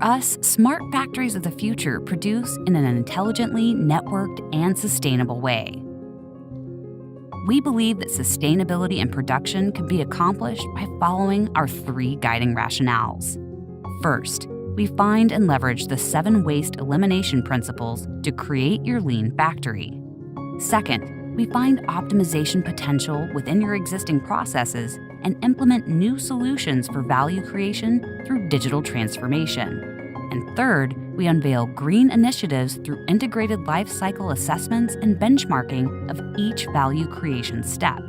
For us, smart factories of the future produce in an intelligently networked and sustainable way. We believe that sustainability in production can be accomplished by following our 3 guiding rationales. First, we find and leverage the 7 waste elimination principles to create your lean factory. Second, we find optimization potential within your existing processes and implement new solutions for value creation through digital transformation. And third, we unveil green initiatives through integrated life cycle assessments and benchmarking of each value creation step.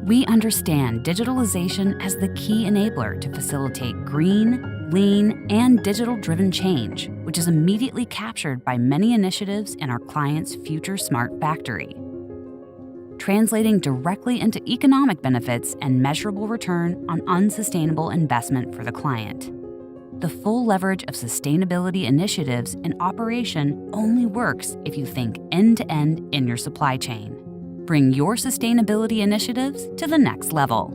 We understand digitalization as the key enabler to facilitate green, lean, and digital-driven change, which is immediately captured by many initiatives in our clients' future smart factory, translating directly into economic benefits and measurable return on unsustainable investment for the client. The full leverage of sustainability initiatives in operation only works if you think end-to-end in your supply chain. Bring your sustainability initiatives to the next level.